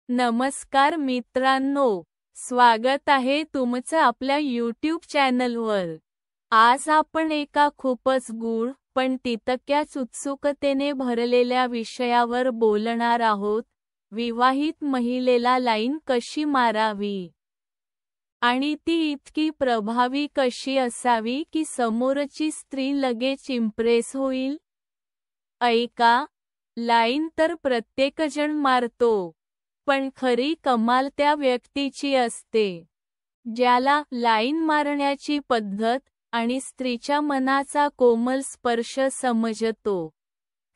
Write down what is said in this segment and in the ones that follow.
नमस्कार मित्रांनो, स्वागत आहे तुमचं आपल्या YouTube चॅनलवर। आज आपण एका खूपच गूढ पण तितक्याच उत्सुकतेने भरलेल्या विषयावर बोलणार आहोत, विवाहित महिलेला लाईन कशी मारावी आणि ती इतकी प्रभावी कशी असावी की समोरची स्त्री लगेच इम्प्रेस होईल। ऐका, लाईन तर प्रत्येकजण मारतो, पण खरी कमाल त्या व्यक्तीची असते, ज्याला लाईन मारण्याची पद्धत आणि स्त्रीच्या मनाचा कोमल स्पर्श समजतो।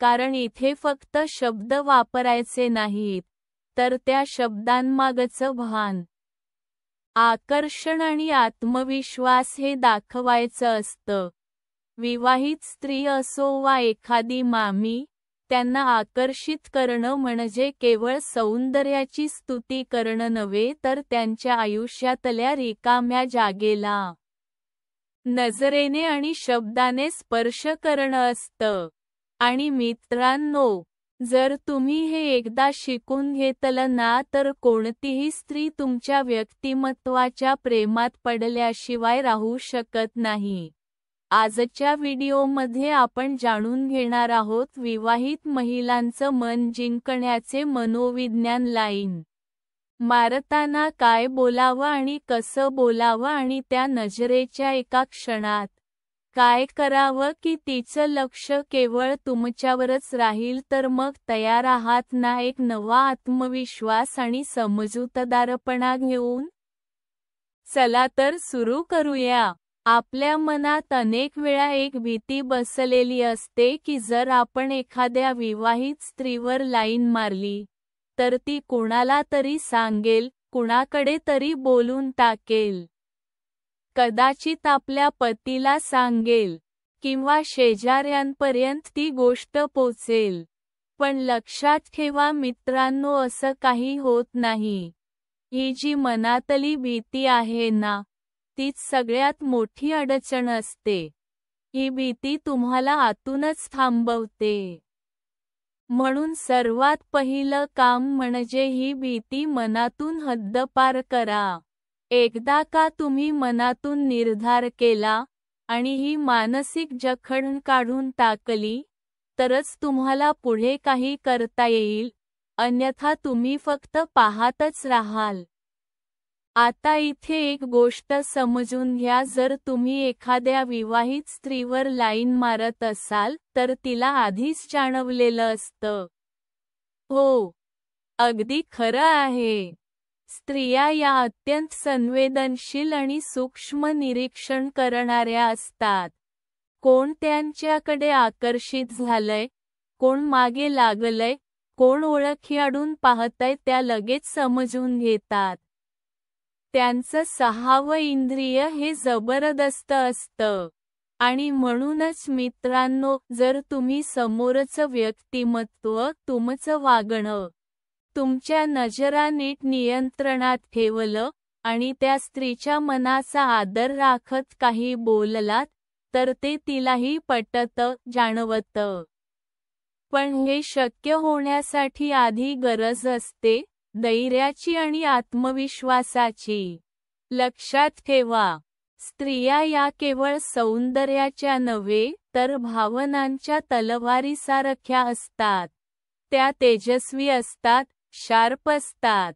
कारण इथे फक्त शब्द वापरायचे नाहीत, तर त्या शब्दांमागचं भान, आकर्षण आणि आत्मविश्वास हे दाखवायचं असतं। विवाहित स्त्री असो वा एखादी मामी, त्यांना आकर्षित करणं म्हणजे केवळ सौंदर्याची स्तुती करणं नव्हे, तर त्यांच्या आयुष्यातल्या रिकाम्या जागेला नजरेने आणि शब्दाने स्पर्श करणं असतं। आणि मित्रांनो, जर तुम्ही हे एकदा शिकून घेतलं ना, तर कोणतीही स्त्री तुमच्या व्यक्तिमत्त्वाच्या प्रेमात पडल्याशिवाय राहू शकत नाही। आजच्या व्हिडिओमध्ये आपण जाणून घेणार आहोत विवाहित महिलांचं मन जिंकण्याचे मनोविज्ञान, लाईन मारताना काय बोलावं आणि कसं बोलावं आणि त्या नजरेच्या एका क्षणात काय करावं की तिचं लक्ष केवळ तुमच्यावरच राहील। तर मग तयार आहात ना एक नवा आत्मविश्वास आणि समजूतदारपणा घेऊन? चला तर सुरू करूया। आपल्या मनात अनेक वेळा एक भीती बसलेली असते की जर आपण एखाद्या विवाहित स्त्रीवर लाईन मारली, तर ती कुणाला तरी सांगेल, कुणाकडे तरी बोलून टाकेल। कदाचित आपल्या पतीला सांगेल, किंवा शेजाऱ्यांपर्यंत ती गोष्ट पोचेल। पण लक्षात ठेवा मित्रांनो, असं काही होत नाही। ही जी मनातली भीती आहे ना, तीच सगळ्यात मोठी अडचण असते। ही भीती तुम्हाला आतूनच थांबवते। म्हणून सर्वात पहिलं काम म्हणजे ही भीती मनातून हद्दपार करा। एकदा का तुम्ही मनातून निर्धार केला आणि ही मानसिक जखण काढून टाकली, तरच तुम्हाला पुढे काही करता येईल, अन्यथा तुम्ही फक्त पाहतच राहाल। आता इथे एक गोष्ट समजून घ्या, जर तुम्ही एखाद्या विवाहित स्त्रीवर लाईन मारत असाल, तर तिला आधीच जाणवलेलं असतं। हो, अगदी खरं आहे। स्त्रिया या अत्यंत संवेदनशील आणि सूक्ष्म निरीक्षण करणाऱ्या असतात। कोण त्यांच्याकडे आकर्षित झालंय, कोण मागे लागलंय, कोण ओळखीआडून पाहतंय, त्या लगेच समजून घेतात। त्यांचं सहावं इंद्रिय हे जबरदस्त असतं। आणि म्हणूनच मित्रांनो, जर तुम्ही समोरचं व्यक्तिमत्व, तुमचं वागणं, तुमच्या नजरा नीट नियंत्रणात ठेवलं आणि त्या स्त्रीच्या मनाचा आदर राखत काही बोललात, तर ते तिलाही पटतं, जाणवतं। पण हे शक्य होण्यासाठी आधी गरज असते धैर्याची आणि आत्मविश्वासाची। लक्षात ठेवा, स्त्रिया या केवळ सौंदर्याच्या नव्हे, तर भावनांच्या तलवारीसारख्या असतात। त्या तेजस्वी असतात, शार्प असतात,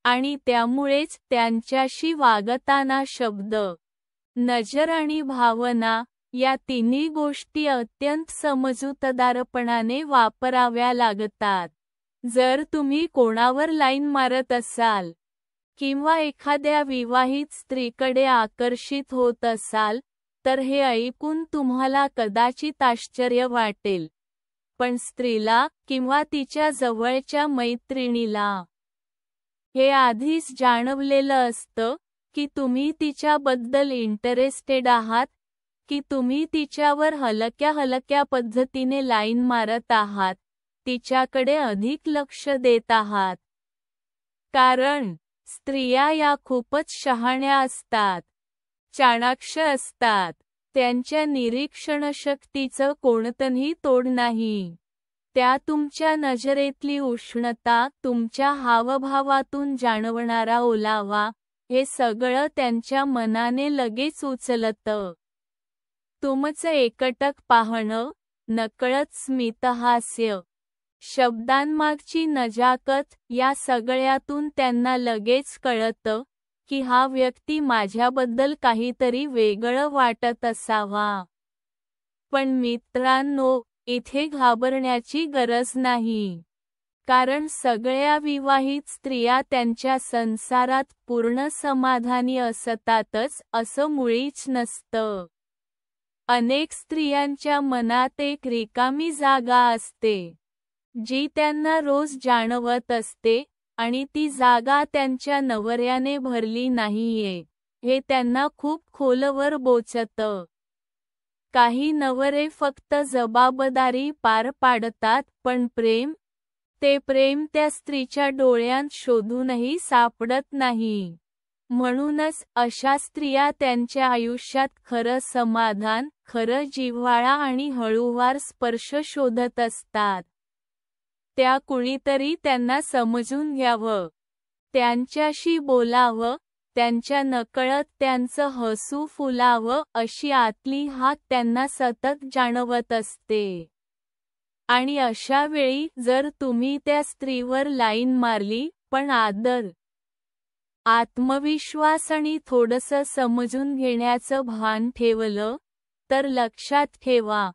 आणि त्यामुळेच त्यांच्याशी वागताना शब्द, नजर आणि भावना या तिन्ही गोष्टी अत्यंत समजूतदारपणाने वापराव्या लागतात। जर तुम्ही कोणावर लाईन मारत असाल, किंवा एखाद्या विवाहित स्त्रीकडे आकर्षित होत असाल, तर हे ऐकून तुम्हाला कदाचित आश्चर्य वाटेल, पण स्त्रीला किंवा तिच्या जवळच्या मैत्रिणीला हे आधीच जाणवलेलं असतं की तुम्ही तिच्याबद्दल इंटरेस्टेड आहात, की तुम्ही तिच्यावर हलक्या पद्धतीने लाईन मारत आहात, तिच्याकडे अधिक लक्ष देत आहात। कारण स्त्रिया या खूपच शहाण्या असतात, चाणाक्ष असतात, त्यांच्या निरीक्षणशक्तीचं कोणतंही तोड नाही। त्या तुमच्या नजरेतली उष्णता, तुमच्या हावभावातून जाणवणारा ओलावा, हे सगळं त्यांच्या मनाने लगेच उचलतं. तुमचं एकटक पाहणं, नकळत स्मितहास्य, शब्दांमागची नजाकत, या सगळ्यातून त्यांना लगेच कळतं की हा व्यक्ती माझ्याबद्दल काहीतरी वेगळं वाटत असावा. पण मित्रांनो, इथे घाबरण्याची गरज नाही. कारण सगळ्या विवाहित स्त्रिया त्यांच्या संसारात पूर्ण समाधानी असतातच असं मुळीच नसतं. अनेक स्त्रियांच्या मनात एक रिकामी जागा असते, जी त्यांना रोज जाणवत असते, आणि ती जागा त्यांच्या नवऱ्याने भरली नाहीये, हे त्यांना खूप खोलवर बोचतं. काही नवरे फक्त जबाबदारी पार पाडतात, पण प्रेम, ते प्रेम त्या स्त्रीच्या डोळ्यांत शोधूनही सापडत नाही. म्हणूनच अशा स्त्रिया त्यांच्या आयुष्यात खरं समाधान, खरं जिव्हाळा आणि हळूवार स्पर्श शोधत असतात. त्या कुणीतरी त्यांना समजून घ्यावं, त्यांच्याशी बोलावं, त्यांच्या नकळत त्यांचं हसू फुलावं अशी आतली हाक त्यांना सतत जाणवत असते. आणि अशा वेळी जर तुम्ही त्या स्त्रीवर लाईन मारली, पण आदर, आत्मविश्वास आणि थोडंसं समजून घेण्याचं भान ठेवलं, तर लक्षात ठेवा,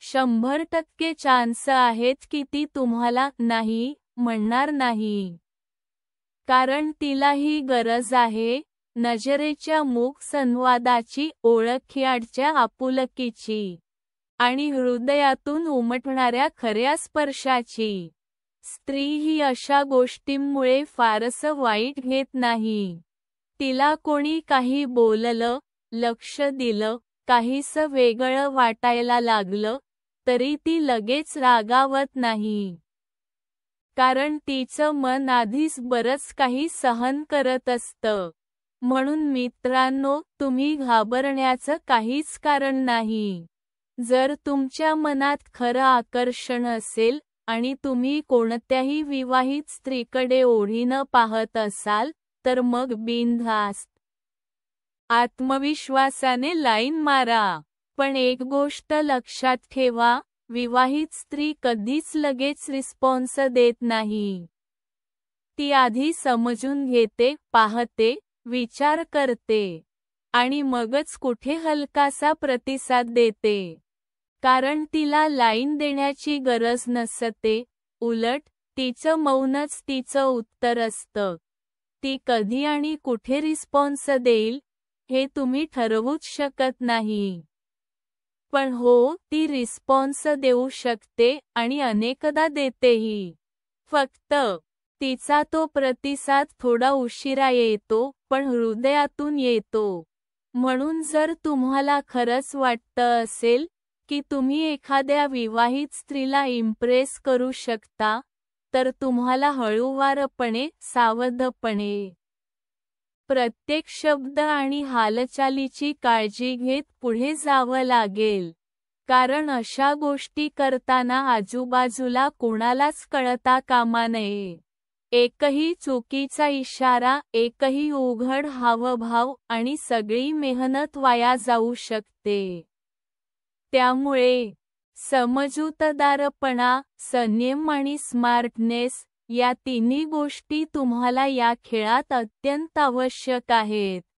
100% चान्स आहेत की ती तुम्हाला नाही म्हणणार नाही. कारण तिलाही गरज आहे नजरेच्या मूक संवादाची, ओळखीआडच्या आपुलकीची, आणि हृदयातून उमटणाऱ्या खऱ्या स्पर्शाची. स्त्री ही अशा गोष्टींमुळे फारसं वाईट घेत नाही. तिला कोणी काही बोललं, लक्ष दिलं, काहीसं वेगळं वाटायला लागलं, तरी ती लगेच रागावत नाही. कारण तिचं मन आधीच बरंच काही सहन करत असतं. म्हणून मित्रांनो, तुम्ही घाबरण्याचं काहीच कारण नाही. जर तुमच्या मनात खरं आकर्षण असेल, आणि तुम्ही कोणत्याही विवाहित स्त्रीकडे ओढीनं पाहत असाल, तर मग बिनधास्त, आत्मविश्वासाने लाईन मारा. पण एक गोष्ट लक्षात ठेवा, विवाहित स्त्री कधीच लगेच रिस्पॉन्स देत नाही. ती आधी समजून घेते, पाहते, विचार करते, आणि मगच कुठे हलकासा प्रतिसाद देते. कारण तिला लाईन देण्याची गरज नसते, उलट तिचं मौनच तिचं उत्तर असतं. ती कधी आणि कुठे रिस्पॉन्स देईल, हे तुम्ही ठरवूच शकत नाही. पण हो, ती रिस्पॉन्स देऊ शकते, आणि अनेकदा देतेही. फक्त तिचा तो प्रतिसाद थोडा उशिरा येतो, पण हृदयातून येतो. म्हणून जर तुम्हाला खरंच वाटतं असेल की तुम्ही एखाद्या विवाहित स्त्रीला इम्प्रेस करू शकता, तर तुम्हाला हळूवारपणे, सावधपणे, प्रत्येक शब्द आणि हालचालीची काळजी घेत पुढे जावं लागेल. कारण अशा गोष्टी करताना आजूबाजूला कोणालाच कळता कामा नये. एकही चुकीचा इशारा, एकही उघड हावभाव, आणि सगळी मेहनत वाया जाऊ शकते. त्यामुळे समजूतदारपणा, संयम आणि स्मार्टनेस, या तिन्ही गोष्टी तुम्हाला या खेळात अत्यंत आवश्यक आहेत.